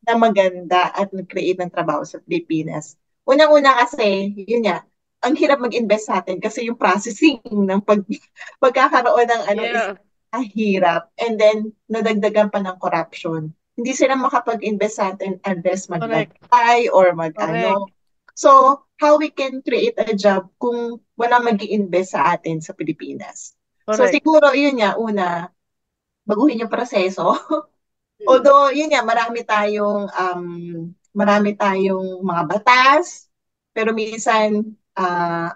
na maganda at nag-create ng trabaho sa Pilipinas. Unang-una kasi, yun nga, ang hirap mag-invest sa atin kasi yung processing ng pagkakaroon ng ano is hirap. And then, nadagdagan pa ng corruption. Hindi sila makapag-invest sa atin unless mag-buy or mag-ano. So, how we can create a job kung wala mag-i-invest sa atin sa Pilipinas? Correct. So, siguro, yun nga, una, baguhin yung proseso. Although, yun nga, marami tayong mga batas, pero minsan,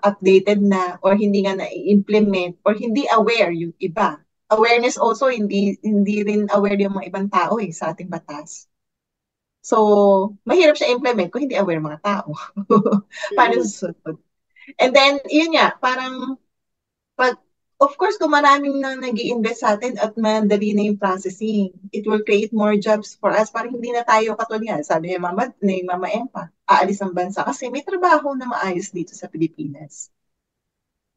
updated na or hindi nga na-implement or hindi aware yung iba. Awareness also, hindi rin aware yung mga ibang tao sa ating batas. So, mahirap siya implement kung hindi aware mga tao. Paano susunod? And then, yun nga, parang pag, of course, kung maraming na nag-i-invest sa atin at madali na yung processing, it will create more jobs for us. Parang hindi na tayo katulad, sabi ni Mama Empa, aalis ng bansa kasi may trabaho na maayos dito sa Pilipinas.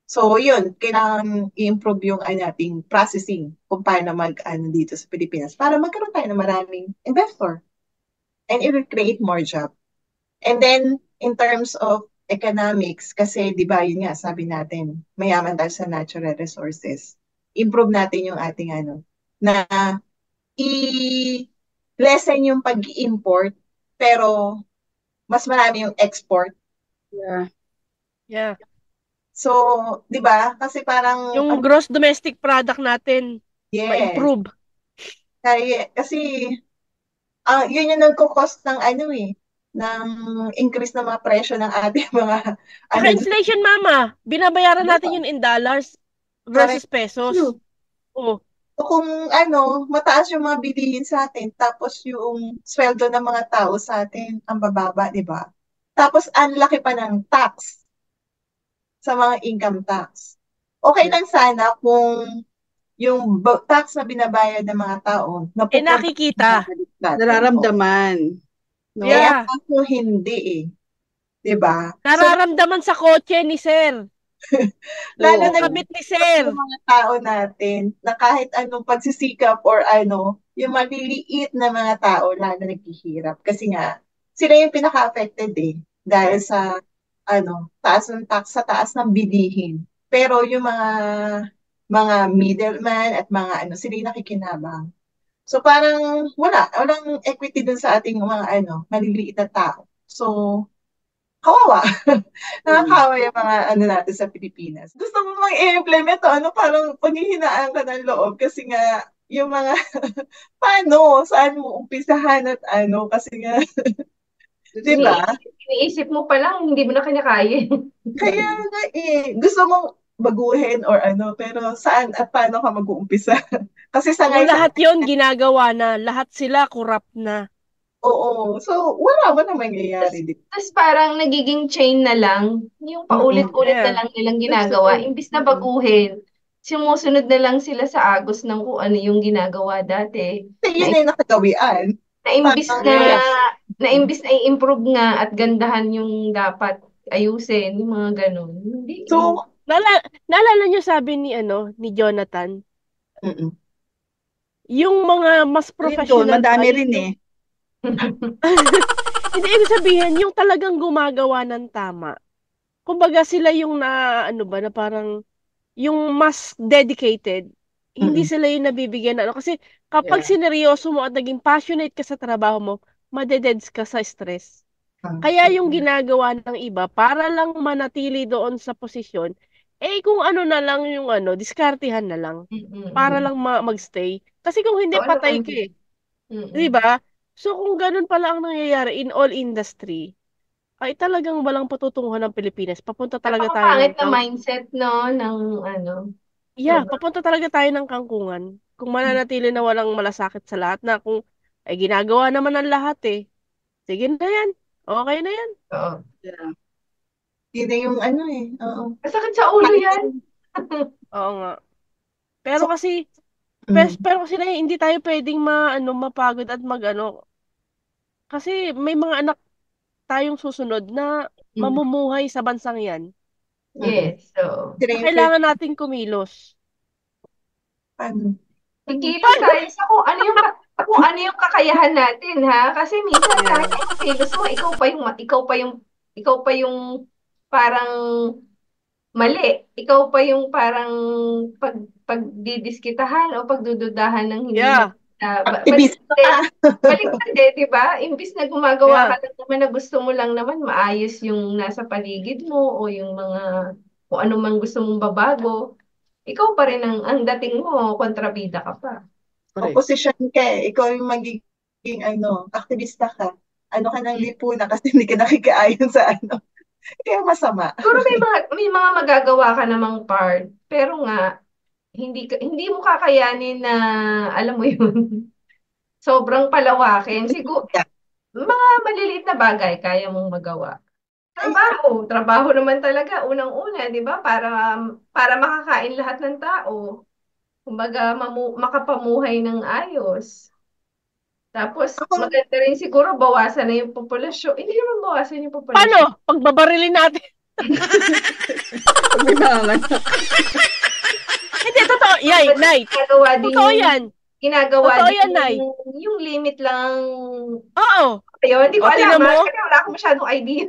So, yun, kailangan i-improve yung ating processing kung paano dito sa Pilipinas para magkaroon tayo ng maraming investor and it will create more job. And then, in terms of economics, kasi di ba yun nga, sabi natin, mayaman tayo sa natural resources. Improve natin yung ating na i-lessen yung pag-import, pero mas marami yung export. Yeah. Yeah. So, di ba? Kasi parang, Yung gross domestic product natin, yes, ma-improve. kasi yun yung nagko-cost ng ng increase ng mga presyo ng ating mga Saka inflation, mama. Binabayaran natin yun in dollars versus pesos. True. Oh. So kung mataas yung mga bilihin sa atin, tapos yung sweldo ng mga tao sa atin ang bababa, di ba? Tapos ang laki pa ng tax sa mga income tax. Okay lang sana kung yung tax na binabayad ng mga tao, nakikita. Nararamdaman. No? Yeah. Kaso hindi Diba? Nararamdaman sa kotse ni Sir. Lalo na kabit ni Sir. Yung mga tao natin na kahit anong pagsisikap or yung maliliit na mga tao lalo naghihirap. Kasi nga, sila yung pinaka-affected dahil sa taas ng tax sa taas ng bilihin. Pero yung mga middleman at mga sila yung nakikinabang. So parang walang equity dun sa ating mga maliliit na tao. So kawawa. Nakakawa yung mga natin sa Pilipinas. Gusto mo mang-i-implement parang panghihinaan ka ng loob kasi nga yung mga paano, saan mo umpisahan at kasi nga di ba? Iniisip mo pa lang, hindi mo na kaya. Kaya nga gusto mong baguhin or pero saan at paano ka mag-uumpisa? Kasi sa ngayon lahat yon ginagawa na, lahat sila corrupt na. Oo. So, wala mangyayari dito. Tapos parang nagiging chain na lang, yung paulit-ulit na lang nilang ginagawa. Imbis na baguhin, sumusunod na lang sila sa agos ng kung ano yung ginagawa dati. Yun na yung nakagawian. Na imbis na i-improve nga at gandahan yung dapat ayusin, yung mga ganun. Hindi. So, naalala nyo sabi ni Jonathan? Yung mga mas professional. Madami rin Hindi, ibig sabihin, yung talagang gumagawa ng tama. Kumbaga sila yung na parang, yung mas dedicated, hindi sila yung nabibigyan kasi kapag sineryoso mo at naging passionate ka sa trabaho mo, madededs ka sa stress. Kaya yung ginagawa ng iba, para lang manatili doon sa posisyon, kung ano na lang yung diskartihan na lang. Para lang magstay. Kasi kung hindi, patay ka Diba? So kung ganun pala ang nangyayari in all industry, ay talagang walang patutunguhan ng Pilipinas. Papunta talaga tayo ng na mindset, no? Ng Yeah, papunta talaga tayo ng kangkungan. Kung mananatili na walang malasakit sa lahat na kung ginagawa naman ng lahat sige na yan. Okay na yan. Oo. Yun na yung Oo. Masakit sa ulo yan. Oo nga. Pero kasi hindi tayo pwedeng mapagod at kasi may mga anak tayong susunod na mamumuhay sa bansang yan. Yes. So, kailangan nating kumilos. Kikilos tayo sa kung ano yung kakayahan natin, ha? Kasi minsan kahit kilos mo, ikaw pa yung parang mali. Ikaw pa yung parang pagdidiskitahan o pagdududahan ng hindi baliktad di ba? Imbis na gumagawa ka lang naman na gusto mo lang naman maayos yung nasa paligid mo o yung mga kung ano man gusto mong babago, ikaw pa rin ang dating mo, kontrabida ka pa. Opposition ka ikaw yung magiging aktivista ka. Ano ka ng lipunan kasi hindi ka nakikaayon sa Kaya masama. Pero may mga magagawa ka namang part, pero nga hindi mo kakayanin na alam mo yun. Sobrang palawakin. Mga maliliit na bagay kaya mong magawa. Ay, Trabaho naman talaga unang-una, 'di ba? Para makakain lahat ng tao. Kumbaga makapamuhay ng ayos. Tapos ako, maganda rin siguro bawasan na yung populasyon. Hindi naman bawasan yung populasyon. Paano? Pagbabarilin natin. Pag may nanganganak. Hindi, totoo. Yay, Nay. Ginagawa din Totoo yung yan. ginagawa Totoo din yan, Nay. yung limit lang. Oo. Ayun, hindi ko O, alam tingnan mo. kasi wala akong masyadong idea.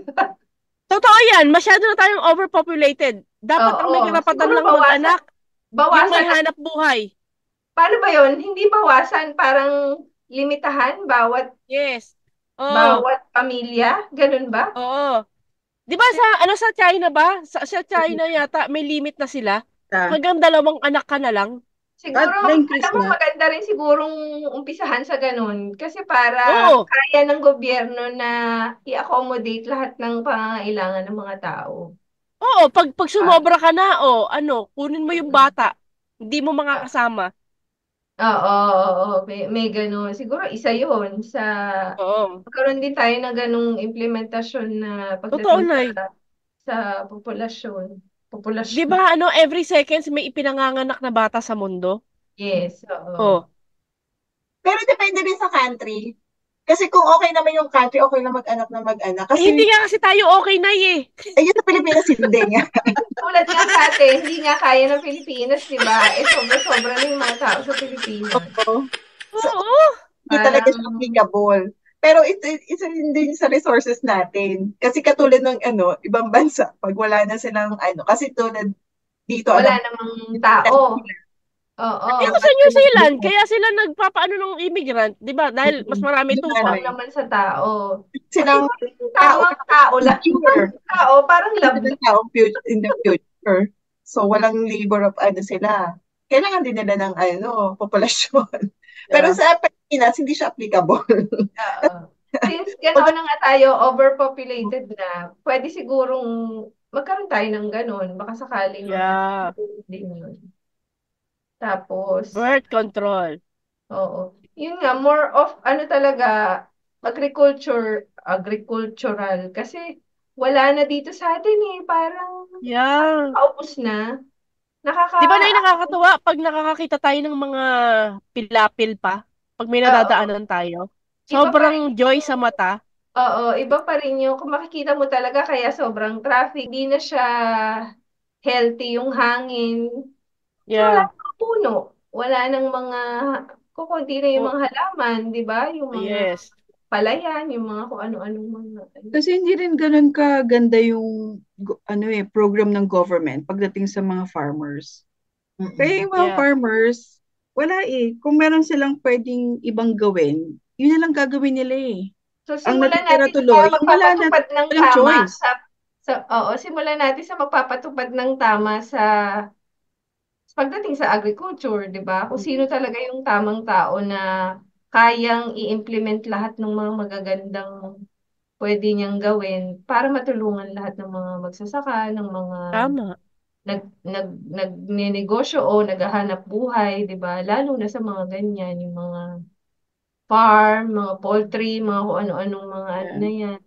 Totoo yan. Masyado na tayong overpopulated. Dapat ang may Oo, karapatan siguro lang mag-anak, yung may bawasan. hanap buhay. Paano ba yun? Hindi bawasan, parang limitahan Yes. Oo. bawat pamilya, ganun ba? Oo. Di ba sa China ba? Sa China yata may limit na sila. Ah, Hanggang 2 anak ka na lang. Siguro, na-increase alam mo, na. maganda rin sigurong umpisahan sa ganun. Kasi para Oo. kaya ng gobyerno na i-accommodate lahat ng pangangailangan ng mga tao. Oo, pag Ah, sumobra ka na, kunin mo yung bata. Hindi mo makakasama. may ganun. Siguro isa yun Oo. magkaroon din tayo ng ganung implementasyon na Totoo, pagdating Nay. sa populasyon. Di Populasyon. ba every seconds may ipinanganganak na bata sa mundo? Yes, oo. Oh. pero depende rin sa country. Kasi kung okay naman yung country, okay na mag-anak na mag-anak. Hindi Kasi, nga kasi tayo okay, Nay eh. ayun sa Pilipinas, hindi nga. Tulad nga sa atin, hindi nga kaya ng Pilipinas, di ba? Sobra-sobra na yung mga tao sa Pilipinas. Oo. So, Oo. hindi talaga siya Parang, applicable. Pero isa rin din sa resources natin. Kasi katulad ng ibang bansa, pag wala na silang kasi tulad dito, wala alam mo, namang tao. Oo. Yung sa New Zealand, kaya sila nagpapaano ng immigrant, di ba? Dahil mas marami tupa. Lang naman sa tao. Kasi silang kung tao tamang tao lang. future. Tao, parang love Silang tao in the future. So, walang labor of sila. Kailangan din nila ng populasyon. Pero Yeah. sa Pilipinas, hindi siya applicable. Oo. Since gano'n na nga tayo, overpopulated na, pwede sigurong magkaroon tayo ng gano'n. Baka sakaling Yeah. din yun. Tapos, Birth control. oo. Yun nga, more of talaga, agricultural. Kasi wala na dito sa atin eh. Parang Yeah. paubos na. Di ba na Nakaka, nakakatuwa pag nakakakita tayo ng mga pilapil pa? Pag may oo. nadadaanan tayo. Iba pa rin Sobrang joy sa yung mata. Oo, iba pa rin yung kung makikita mo talaga kaya sobrang traffic, di na siya healthy yung hangin. Kasi wala Yeah. nang puno, wala nang kukunti na yung Oh, mga halaman, di ba? Yung mga yes. palayan, yung mga kung ano-anong mga ano. Kasi hindi rin ganun kaganda yung program ng government pagdating sa mga farmers. Kaya yung mga Yeah. farmers, wala eh. Kung meron silang pwedeng ibang gawin, yun na lang gagawin nila eh. So Ang simulan natitira natin sa tuloy, yung magpapatupad ng walang tama choice. simulan natin sa magpapatupad ng tama sa pagdating sa agriculture, 'di ba? Kung sino talaga yung tamang tao na kayang i-implement lahat ng mga magagandang pwede niyang gawin para matulungan lahat ng mga magsasaka, ng mga Tama. nagnenegosyo o naghahanap buhay, 'di ba? Lalo na sa mga ganyan, yung mga farm, mga poultry, mga kung ano-anong mga ano Yeah. na yan.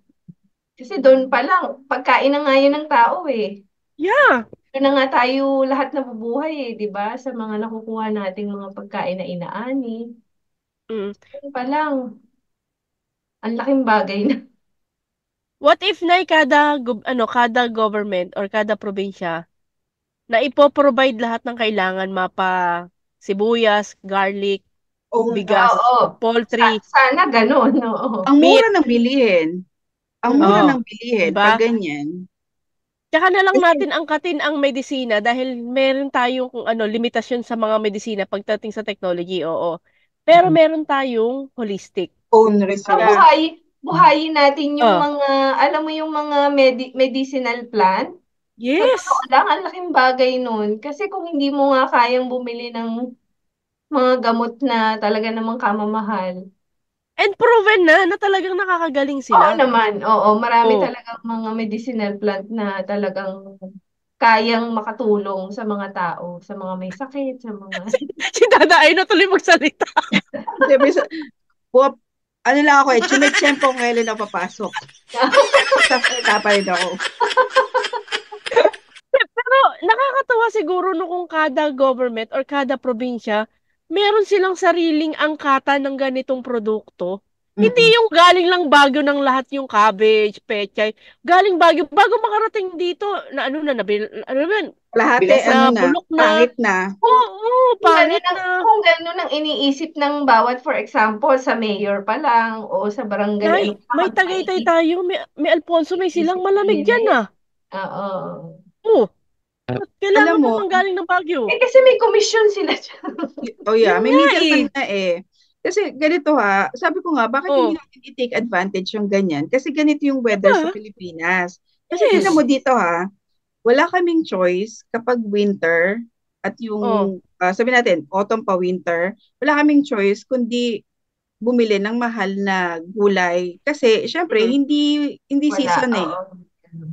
Kasi doon pa lang, pagkain na nga yun ng tao eh. Yeah. Doon na nga tayo lahat nabubuhay eh, 'di ba? Sa mga nakukuha nating mga pagkain na inaani. Mm. Doon pa lang, ang laking bagay na. What if na kada government or kada probinsya na ipoprovide lahat ng kailangan sibuyas, garlic, Oo nga. bigas, Oo. poultry, Sana ganun, oo. Ang meat. mura ng bilihin. Ang mura Oh, ng bilihin 'di ba? pag ganyan. Tsaka na lang Kasi, natin angkatin ang medisina dahil meron tayong limitasyon sa mga medisina pagdating sa technology, oo. Pero meron tayong holistic. own Saka resource. Yeah. buhayin natin yung Oh, alam mo yung mga medicinal plant? Sa totoo yes. lang, ang laking bagay nun. Kasi kung hindi mo nga kayang bumili ng mga gamot na talaga namang kamamahal. And proven na talagang nakakagaling Oo sila. naman, oo. Marami Oh. talagang mga medicinal plant na talagang kayang makatulong sa mga tao, sa mga may sakit, sa mga... Si Dada ay natuloy magsalita. Siyempre, buwap, ano lang ako tsumetsyempo kung kailan ako papasok. Sa etapa rin ako. Pero nakakatawa siguro no kung kada government or kada probinsya, meron silang sariling angkatan ng ganitong produkto. Hindi Mm-mm. yung galing lang Baguio ng lahat yung cabbage, pechay. Galing Baguio, bago makarating dito, na ano na, ano na, Lahat Bilasan. na ano na, bulok na. pangit na. Oo, pangit na. Kung gano'n ang iniisip ng bawat, for example, sa mayor pa lang o sa barangay, May Tagaytay tayo, may Alfonso, may silang malamig dyan ah. Oo. Oo. Alam Kailangan mo, pa mang galing ng Baguio. Kasi may komisyon sila dyan. oh yeah, Yun may nga middleman na Kasi ganito sabi ko nga, bakit hindi Oh, natin i-take advantage yung ganyan? Kasi ganito yung weather sa diba? Pilipinas. Kasi Yes. tingnan mo dito wala kaming choice kapag winter at Oh. yung, sabi natin, autumn pa winter, wala kaming choice kundi bumili ng mahal na gulay. Kasi syempre, hindi Wala, season oo.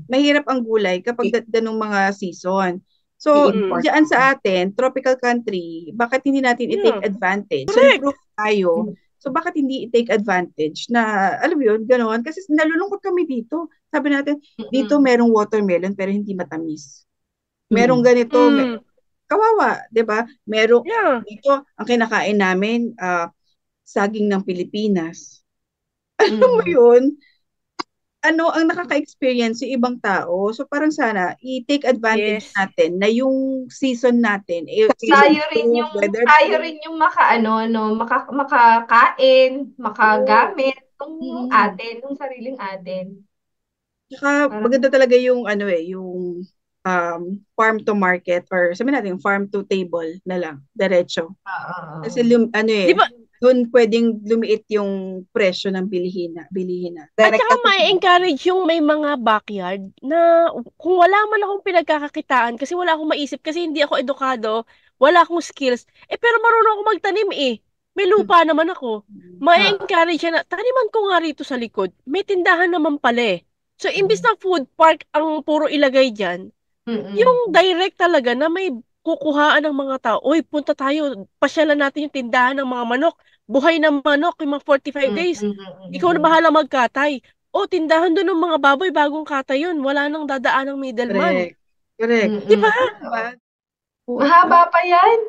Mahirap ang gulay kapag ganung mga season. So, I-import. diyan sa atin, tropical country, bakit hindi natin i-take Yeah. advantage? Correct. Improve tayo. So, bakit hindi i-take advantage na, alam mo yun, gano'n? Kasi nalulungkot kami dito. Sabi natin, dito merong watermelon pero hindi matamis. Merong ganito, kawawa, 'di ba? Merong Yeah. dito ang kinakain namin saging ng Pilipinas. Alam mo 'yun? Ano ang nakaka-experience yung ibang tao. So parang sana i-take advantage Yes. natin na yung season natin Tayo rin yung makakain, makagamit ng atin, ng sariling atin. Saka maganda talaga yung yung farm to market or sabi natin farm to table na lang, diretso. Kasi Di ba, doon pwedeng lumiit yung presyo ng bilihin na. at saka ma-encourage yung may mga backyard na kung wala man akong pinagkakakitaan kasi wala akong maisip kasi hindi ako edukado, wala akong skills, pero marunong ako magtanim eh. May lupa naman ako. Ma-encourage siya na, taniman ko nga rito sa likod. May tindahan naman pala eh. So, imbis na food park ang puro ilagay dyan, yung direct talaga na may kukuhaan ng mga tao, uy, punta tayo, pasyalan natin yung tindahan ng mga manok. Buhay na manok, yung mga 45 days. Ikaw na bahala magkatay. O, tindahan doon ng mga baboy, bagong katay yun. Wala nang dadaan ng middleman. Correct. Di ba? Mahaba pa yan.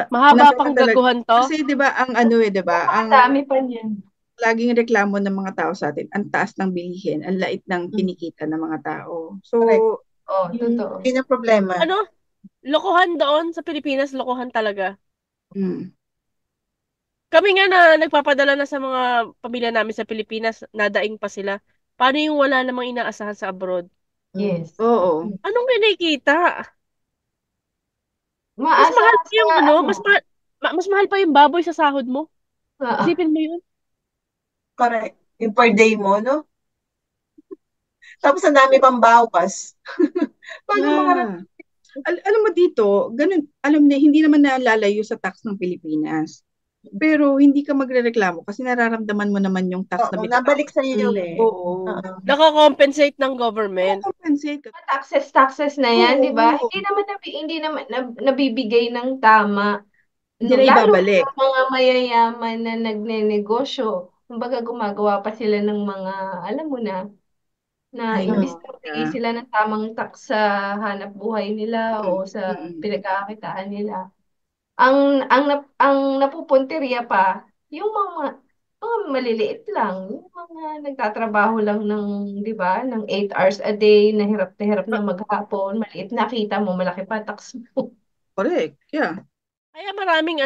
Mahaba pang gaguhan to. Kasi 'di ba ang di ba? Ang dami pa niyan. Laging reklamo ng mga tao sa atin, ang taas ng bilihin, ang lait ng kinikita ng mga tao. So, totoo. Yun ang problema. Ano? Lokohan doon sa Pilipinas, lokohan talaga. Kami nga na nagpapadala na sa mga pamilya namin sa Pilipinas, nadaing pa sila. Paano yung wala namang inaasahan sa abroad? Yes. Oo. Anong kinikita? Mas mahal pa yung mas mahal pa yung baboy sa sahod mo. Isipin mo yun. Correct. Yung per day mo, no? Tapos ang dami pang bawas. Alam mo dito, ganun, hindi naman nalalayo sa tax ng Pilipinas. Pero hindi ka magrereklamo kasi nararamdaman mo naman yung tax na binibigay. Nabalik sa iyo yun eh. Oo. Nakakompensate ng government. Taxes na yan, di ba? Hindi naman nabibigay ng tama. Hindi na ibabalik. Lalo yung mga mayayaman na nagne-negosyo. Kumbaga gumagawa pa sila ng mga, alam mo na imbis na magbigay sila ng tamang tax sa hanap buhay nila o sa pinagkakakitaan nila. Ang napupunteriya pa, yung mga maliliit lang, yung mga nagtatrabaho lang ng, di ba, ng 8 hours a day, na hirap na maghapon, maliit na kita mo, malaki pa tax mo. Correct, yeah. Kaya maraming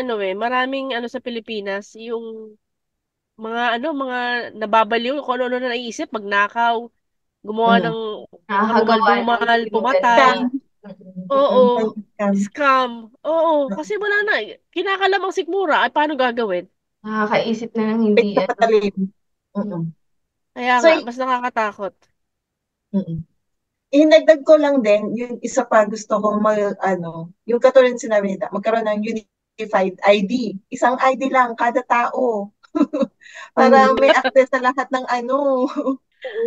sa Pilipinas, yung mga nababaliw, kung ano na naisip, magnakaw, gumawa ng mahal, pumatay. Oo. Scam. Oo. Kasi wala na. Kinakalamang sikmura. Ay, paano gagawin? Nakakaisip na ng hindi. Kaya nga, mas nakakatakot. Hinagdag ko lang din, yung isa pa gusto ko yung katulad sinabi nila, magkaroon ng unified ID. Isang ID lang, kada tao. Para may access sa lahat ng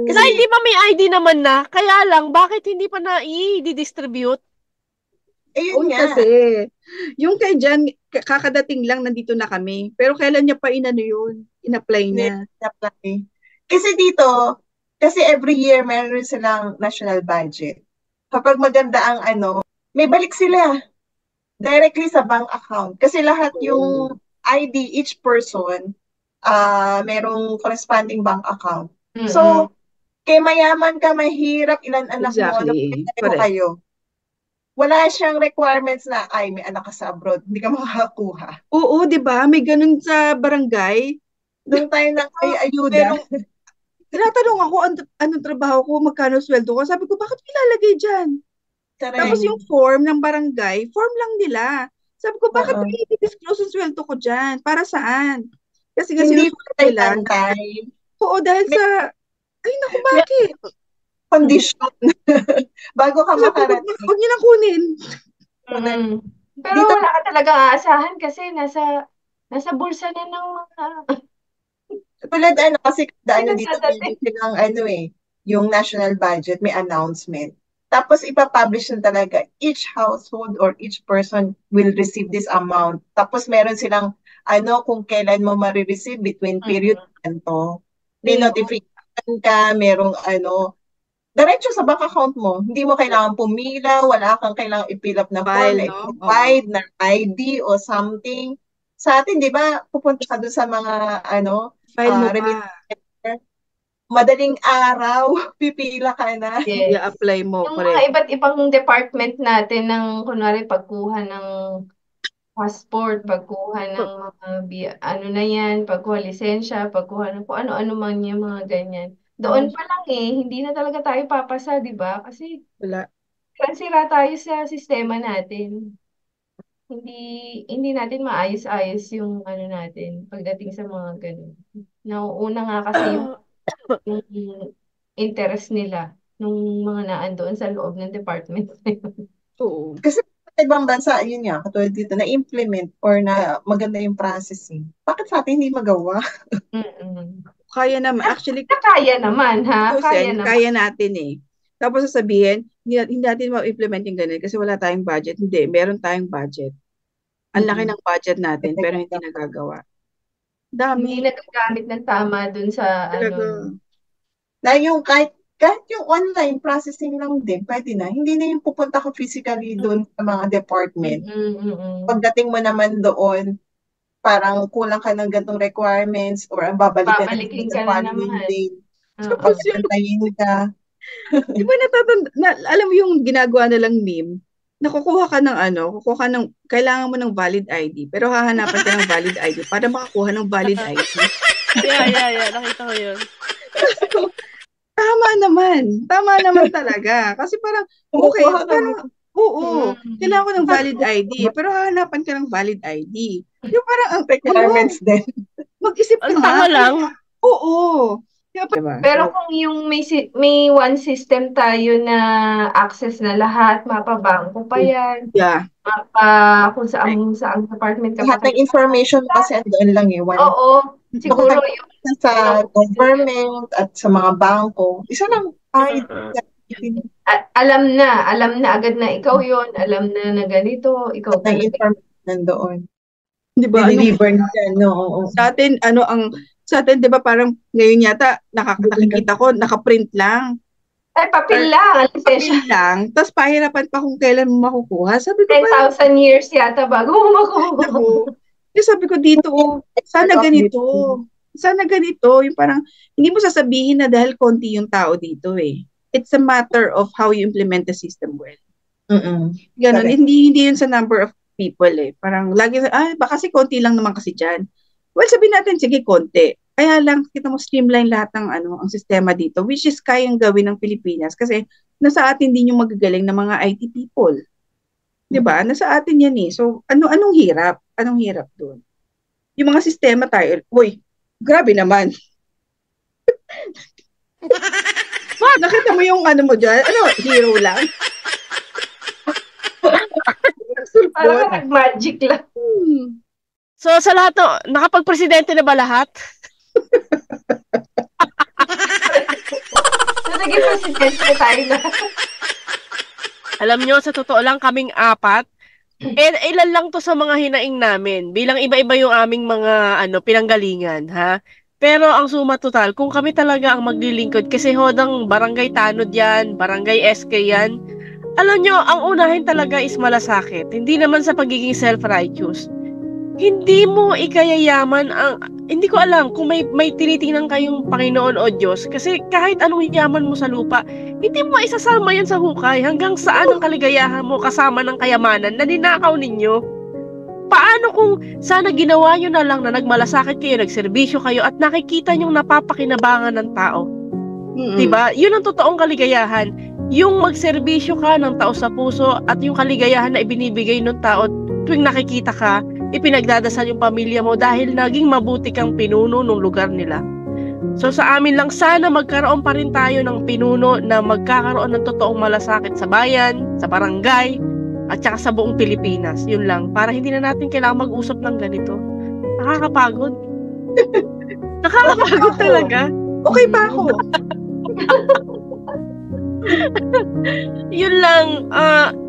Kasi hindi pa may ID naman na. Kaya lang, bakit hindi pa na i-distribute? Ayun nga. Kasi, yung kay Jan, kakadating lang, nandito na kami. Pero kailan niya pa inano yun? In-apply niya. Apply. Kasi dito, kasi every year meron silang national budget. Kapag maganda ang may balik sila directly sa bank account. Kasi lahat yung ID, each person, merong corresponding bank account. So, kay mayaman ka, mahirap, ilan anak mo, Exactly. mo kayo. Wala siyang requirements na, ay, may anak ka sa abroad, hindi ka makakakuha. Oo, di ba? May ganun sa barangay. Nung tayo na may ayuda. Merong, tinatanong ako, anong trabaho ko, magkano sweldo ko. Sabi ko, bakit ilalagay dyan? Tapos yung form ng barangay, form lang nila. Sabi ko, bakit i-disclose ang sweldo ko dyan? Para saan? Kasi hindi ko nila. Oo, dahil sa, ay naku, bakit? Condition. Bago ka makarating. Huwag niyo nang kunin. Pero dito, wala ka talagang aasahan kasi nasa bulsa na ng mga... Tulad kasi dito meron silang yung national budget, may announcement. Tapos ipapublish na talaga, each household or each person will receive this amount. Tapos meron silang, kung kailan mo marireceive between period to. May notification ka, merong diretso sa bank account mo. Hindi mo kailangan pumila, wala kang kailangan i-fill up na form, provide na ID o something. Sa atin, di ba, pupunta ka doon sa mga, file mo madaling araw, pipila ka na. Yes. I-apply mo. Yung mga iba't ibang department natin ng, kunwari, pagkuha ng passport, pagkuha ng mga, na yan, pagkuha lisensya, pagkuha ng kung ano-ano man yung mga ganyan. Doon pa lang hindi na talaga tayo papasa, di ba? Kasi wala. sira tayo sa sistema natin. Hindi natin maayos-ayos yung natin pagdating sa mga ganun. Nauuna nga kasi yung interest nila nung mga naandoon sa loob ng department. Oo. Kasi ibang bansa, yun nga, katulad dito, na-implement or na maganda yung processing. Bakit sa atin hindi magawa? Kaya naman. Actually, kaya naman, ha? Kaya natin eh. Tapos sasabihin, hindi natin ma-implement yung ganun kasi wala tayong budget. Hindi, meron tayong budget. Ang laki ng budget natin, pero hindi nagagawa. Dami. Hindi nagagamit ng tama dun sa Na yung kahit yung online processing lang din, pwede na. Hindi na yung pupunta ka physically doon sa mga department. Pagdating mo naman doon, parang kulang ka ng gantong requirements or babalikan ka na naman. Tapos antayin ka. Di ba alam mo yung ginagawa na lang meme? Nakukuha ka ng kailangan mo ng valid ID, pero hahanapan ka ng valid ID para makakuha ng valid ID. Yeah. Nakita ko yun. Tama naman talaga. Kasi parang, okay, kailangan ko ng valid ID, pero hahanapan ka ng valid ID. Yung parang, ang requirements din. Mag-isip ka tama lang. Oo. Diba? Pero kung yung may one system tayo na access na lahat, mapabangko pa yan. Yeah. Kung saan department ka. Lahat ng information kasi doon lang Oo. Siguro yung sa government at sa mga bangko. Isa lang. Alam na agad na ikaw yon, alam na ganito, ikaw na information nandoon. Di ba? Sa atin, di ba parang ngayon yata, nakikita ko, nakaprint lang. Ay, papel lang. Papel lang. Tapos pahirapan pa kung kailan mo makukuha. Sabi ko 10,000 years yata bago mo makukuha. Sabi ko dito, sana ganito. Sana ganito. Yung parang, hindi mo sasabihin na dahil konti yung tao dito eh. It's a matter of how you implement the system well. Ganon. Hindi yun sa number of people eh. Parang lagi, baka kasi konti lang naman kasi dyan. Well, sabihin natin, sige, konti. Kaya lang, kita mo streamline lahat ng ang sistema dito, which is kayang gawin ng Pilipinas kasi nasa atin din yung magagaling na mga IT people. Diba? Nasa atin yan eh. So, anong hirap? Anong hirap doon? Yung mga sistema tayo, grabe naman. Nakita mo yung mo dyan? Hero lang? Parang magic lang. So, sa lahat nakapag-presidente na ba lahat? So, naging presidente na tayo na. Alam nyo, sa totoo lang, kaming apat, ilan lang to sa mga hinaing namin. Bilang iba-iba yung aming mga pinanggalingan, ha? Pero ang suma total, kung kami talaga ang maglilingkod, kasi hodang barangay Tanod yan, barangay SK yan, alam nyo, ang unahin talaga is malasakit. Hindi naman sa pagiging self-righteous. Hindi mo ikayayaman hindi ko alam kung may tinitingnan kayong Panginoon o Diyos, kasi kahit anong yaman mo sa lupa, hindi mo isasama yan sa hukay. Hanggang saan ang kaligayahan mo kasama ng kayamanan na ninakaw ninyo? Paano kung sana ginawa nyo na lang na nagmalasakit kayo, nagserbisyo kayo, at nakikita nyong napapakinabangan ng tao? Diba? Yun ang totoong kaligayahan. Yung magserbisyo ka ng tao sa puso at yung kaligayahan na ibinibigay ng tao tuwing nakikita ka, ipinagdadasal yung pamilya mo dahil naging mabuti kang pinuno ng lugar nila. So sa amin lang, sana magkaroon pa rin tayo ng pinuno na magkakaroon ng totoong malasakit sa bayan, sa barangay, at saka sa buong Pilipinas. Yun lang. Para hindi na natin kailangan mag-usap ng ganito. Nakakapagod. Nakakapagod talaga. Okay pa ako. Yun lang,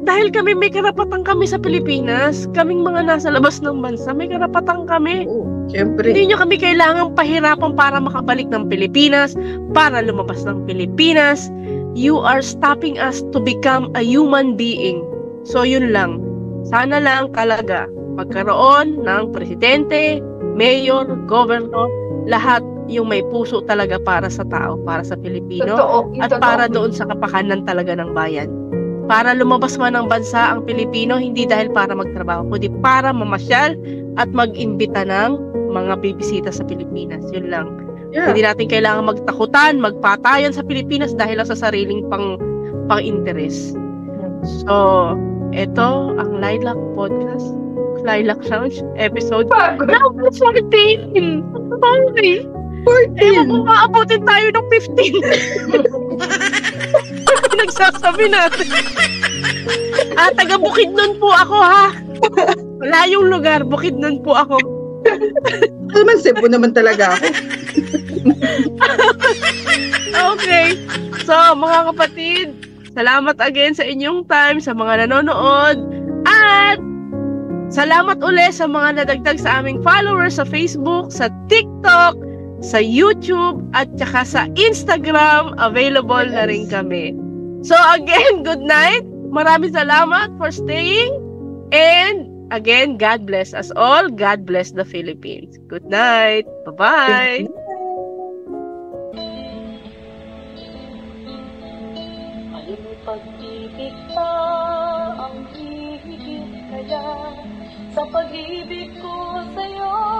dahil kami may karapatan kami sa Pilipinas, kaming mga nasa labas ng bansa, may karapatan kami. Siyempre. Hindi nyo kami kailangan pahirapan para makabalik ng Pilipinas, para lumabas ng Pilipinas. You are stopping us to become a human being. So yun lang, sana lang talaga magkaroon ng presidente, mayor, governor, lahat yung may puso talaga para sa tao, para sa Pilipino, at para doon sa kapakanan talaga ng bayan. Para lumabas man ng bansa ang Pilipino, hindi dahil para magtrabaho, kundi para mamasyal at mag-imbita ng mga bibisita sa Pilipinas. Yun lang. Yeah. Hindi natin kailangan magtakutan, magpatayan sa Pilipinas dahil lang sa sariling pang-interes. So, ito ang Lilac Podcast, Lilac Lounge episode number 14. Sorry. 14. Ewan kung maabutin tayo ng 15. Nagsasabi natin. Taga Bukidnon po ako, ha? Wala yung lugar, Bukidnon po ako. Naman, Cebu naman talaga ako. Okay. So, mga kapatid, salamat again sa inyong time, sa mga nanonood, at salamat ulit sa mga nadagdag sa aming followers sa Facebook, sa TikTok, sa YouTube, at saka sa Instagram. Available na rin kami. So again, good night. Maraming salamat for staying. And again, God bless us all. God bless the Philippines. Good night. Bye-bye. Pag-ibig ka ang hihigit kaya sa pag-ibig ko sa'yo.